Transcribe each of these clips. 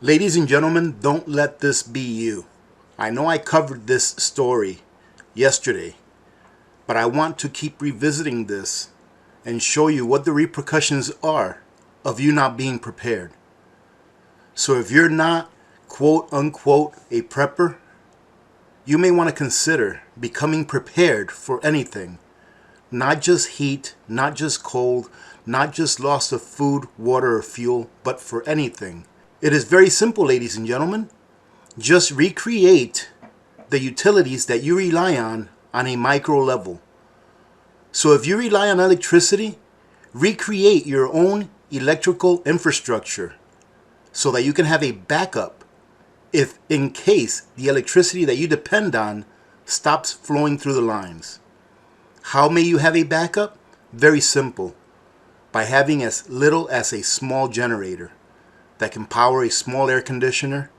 Ladies and gentlemen, don't let this be you. I know I covered this story yesterday, but I want to keep revisiting this and show you what the repercussions are of you not being prepared. So if you're not, quote unquote, a prepper, you may want to consider becoming prepared for anything. Not just heat, not just cold, not just loss of food, water, or fuel, but for anything. It is very simple, ladies and gentlemen. Just recreate the utilities that you rely on a micro level. So if you rely on electricity, recreate your own electrical infrastructure so that you can have a backup if in case the electricity that you depend on stops flowing through the lines. How may you have a backup? Very simple. By having as little as a small generator that can power a small air conditioner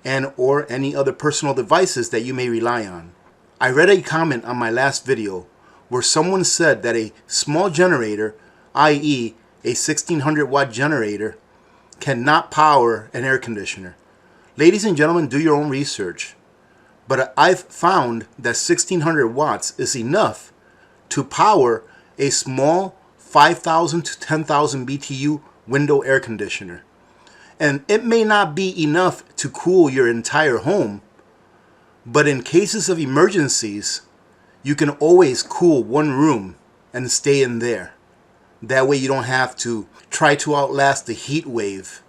and or any other personal devices that you may rely on. I read a comment on my last video where someone said that a small generator, i.e. a 1600 watt generator, cannot power an air conditioner. Ladies and gentlemen, do your own research. But I've found that 1600 watts is enough to power a small 5,000 to 10,000 BTU window air conditioner. And it may not be enough to cool your entire home, but in cases of emergencies, you can always cool one room and stay in there. That way you don't have to try to outlast the heat wave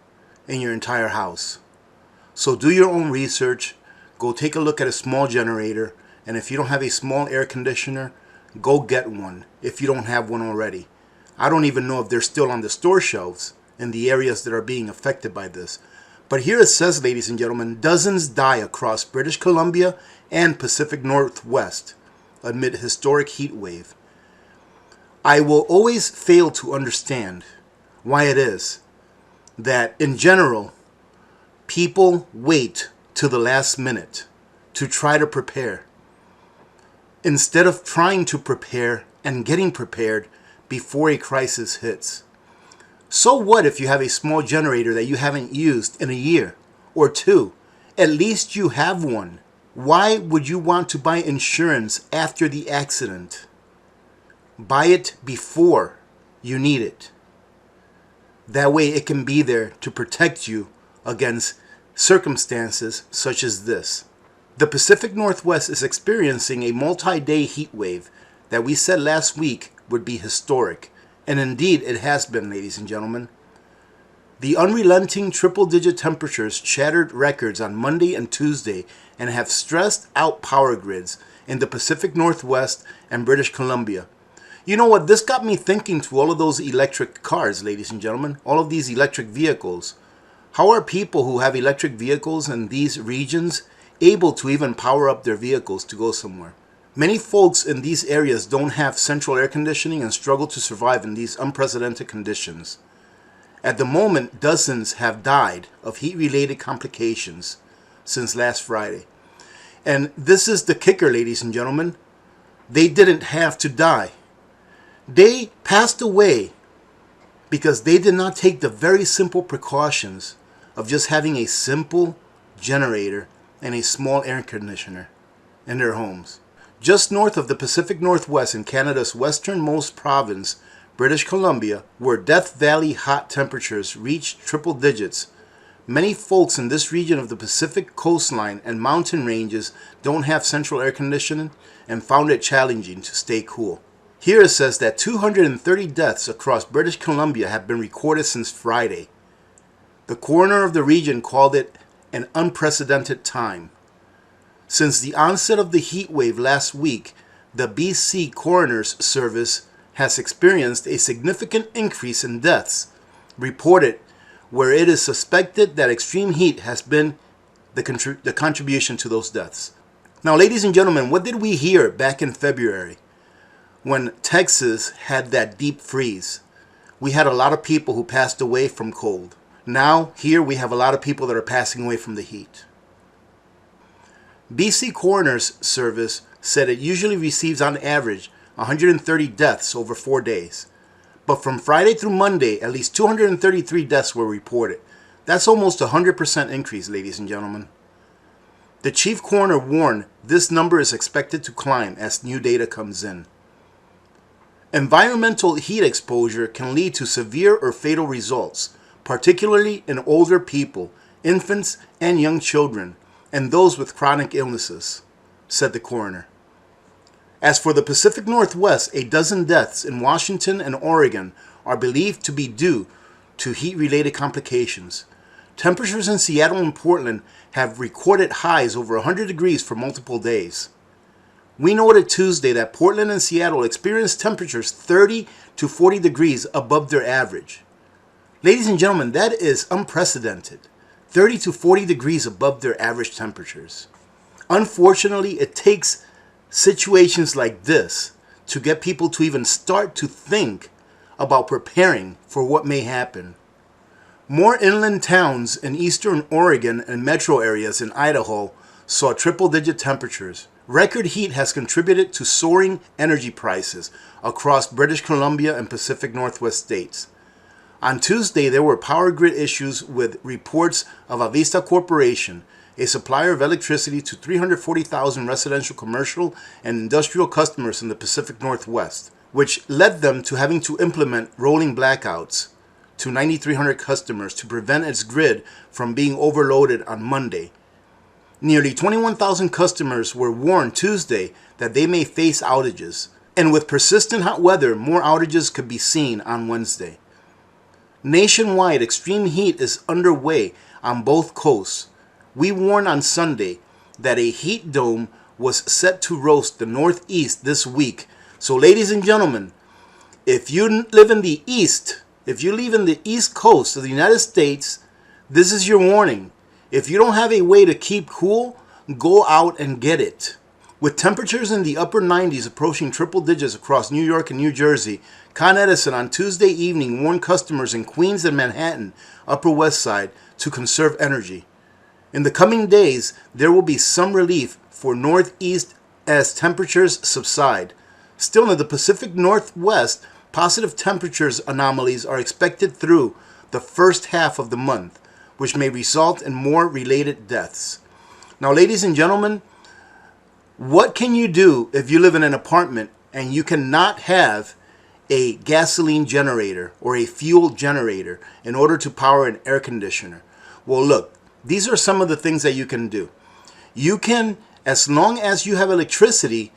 in your entire house. So do your own research, go take a look at a small generator, and if you don't have a small air conditioner, go get one if you don't have one already. I don't even know if they're still on the store shelves in the areas that are being affected by this. But here it says, ladies and gentlemen, dozens die across British Columbia and Pacific Northwest amid historic heat wave. I will always fail to understand why it is that in general people wait to the last minute to try to prepare instead of trying to prepare and getting prepared before a crisis hits. So what if you have a small generator that you haven't used in a year or two? At least you have one. Why would you want to buy insurance after the accident? Buy it before you need it. That way it can be there to protect you against circumstances such as this. The Pacific Northwest is experiencing a multi-day heat wave that we said last week would be historic. And indeed, it has been, ladies and gentlemen. The unrelenting triple-digit temperatures shattered records on Monday and Tuesday and have stressed out power grids in the Pacific Northwest and British Columbia. You know what? This got me thinking to all of those electric cars, ladies and gentlemen. All of these electric vehicles. How are people who have electric vehicles in these regions able to even power up their vehicles to go somewhere? Many folks in these areas don't have central air conditioning and struggle to survive in these unprecedented conditions. At the moment, dozens have died of heat-related complications since last Friday. And this is the kicker, ladies and gentlemen. They didn't have to die. They passed away because they did not take the very simple precautions of just having a simple generator and a small air conditioner in their homes. Just north of the Pacific Northwest in Canada's westernmost province, British Columbia, where Death Valley hot temperatures reached triple digits, many folks in this region of the Pacific coastline and mountain ranges don't have central air conditioning and found it challenging to stay cool. Here it says that 230 deaths across British Columbia have been recorded since Friday. The coroner of the region called it an unprecedented time. Since the onset of the heat wave last week, the BC Coroner's Service has experienced a significant increase in deaths reported, where it is suspected that extreme heat has been the contribution to those deaths. Now, ladies and gentlemen, what did we hear back in February when Texas had that deep freeze? We had a lot of people who passed away from cold. Now, here we have a lot of people that are passing away from the heat. BC Coroner's Service said it usually receives on average 130 deaths over 4 days. But from Friday through Monday, at least 233 deaths were reported. That's almost a 100% increase, ladies and gentlemen. The chief coroner warned this number is expected to climb as new data comes in. Environmental heat exposure can lead to severe or fatal results, particularly in older people, infants and young children, and those with chronic illnesses, said the coroner. As for the Pacific Northwest, a dozen deaths in Washington and Oregon are believed to be due to heat-related complications. Temperatures in Seattle and Portland have recorded highs over 100 degrees for multiple days. We noted Tuesday that Portland and Seattle experienced temperatures 30 to 40 degrees above their average. Ladies and gentlemen, that is unprecedented. 30 to 40 degrees above their average temperatures. Unfortunately, it takes situations like this to get people to even start to think about preparing for what may happen. More inland towns in eastern Oregon and metro areas in Idaho saw triple-digit temperatures. Record heat has contributed to soaring energy prices across British Columbia and Pacific Northwest states. On Tuesday, there were power grid issues with reports of Avista Corporation, a supplier of electricity to 340,000 residential, commercial, and industrial customers in the Pacific Northwest, which led them to having to implement rolling blackouts to 9,300 customers to prevent its grid from being overloaded on Monday. Nearly 21,000 customers were warned Tuesday that they may face outages, and with persistent hot weather, more outages could be seen on Wednesday. Nationwide, extreme heat is underway on both coasts. We warned on Sunday that a heat dome was set to roast the Northeast this week. So ladies and gentlemen, if you live in the East, if you live in the East Coast of the United States, this is your warning. If you don't have a way to keep cool, go out and get it. With temperatures in the upper 90s approaching triple digits across New York and New Jersey, Con Edison on Tuesday evening warned customers in Queens and Manhattan, Upper West Side, to conserve energy. In the coming days, there will be some relief for Northeast as temperatures subside. Still in the Pacific Northwest, positive temperatures anomalies are expected through the first half of the month, which may result in more related deaths. Now, ladies and gentlemen, what can you do if you live in an apartment and you cannot have a gasoline generator or a fuel generator in order to power an air conditioner? Well, look, these are some of the things that you can do. You can, as long as you have electricity,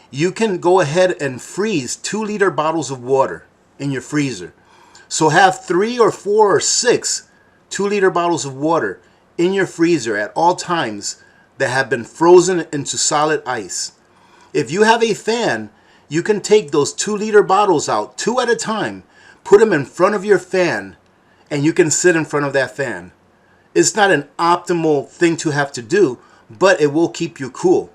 you can go ahead and freeze 2-liter bottles of water in your freezer. So have 3 or 4 or 6 2-liter bottles of water in your freezer at all times that have been frozen into solid ice. If you have a fan, you can take those 2-liter bottles out 2 at a time, put them in front of your fan, and you can sit in front of that fan. It's not an optimal thing to have to do, but it will keep you cool.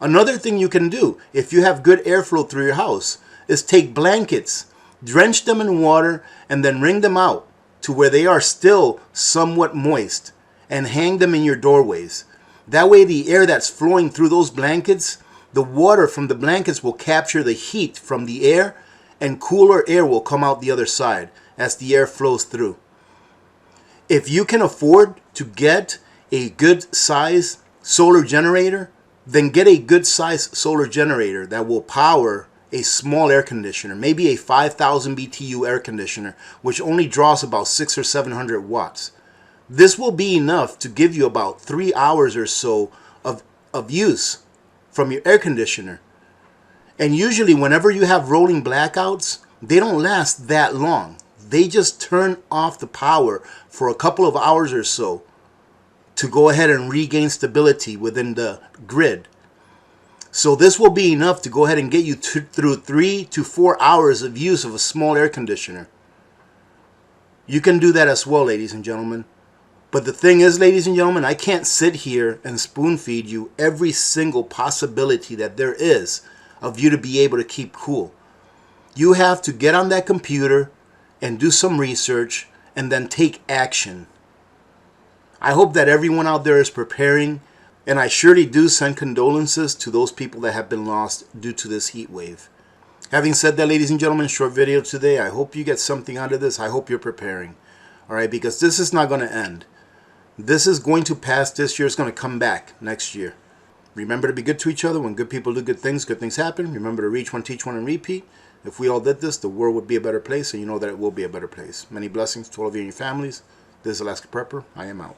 Another thing you can do, if you have good airflow through your house, is take blankets, drench them in water, and then wring them out to where they are still somewhat moist, and hang them in your doorways. That way the air that's flowing through those blankets, the water from the blankets will capture the heat from the air, and cooler air will come out the other side as the air flows through. If you can afford to get a good size solar generator, then get a good size solar generator that will power a small air conditioner, maybe a 5,000 BTU air conditioner, which only draws about 600 or 700 watts. This will be enough to give you about 3 hours or so of use from your air conditioner. And usually whenever you have rolling blackouts, they don't last that long. They just turn off the power for a couple of hours or so to go ahead and regain stability within the grid. So this will be enough to go ahead and get you through 3 to 4 hours of use of a small air conditioner. You can do that as well, ladies and gentlemen. But the thing is, ladies and gentlemen, I can't sit here and spoon feed you every single possibility that there is of you to be able to keep cool. You have to get on that computer and do some research and then take action. I hope that everyone out there is preparing, and I surely do send condolences to those people that have been lost due to this heat wave. Having said that, ladies and gentlemen, short video today. I hope you get something out of this. I hope you're preparing. All right, because this is not going to end. This is going to pass this year. It's going to come back next year. Remember to be good to each other. When good people do good things happen. Remember to reach one, teach one, and repeat. If we all did this, the world would be a better place, and you know that it will be a better place. Many blessings to all of you and your families. This is Alaska Prepper. I am out.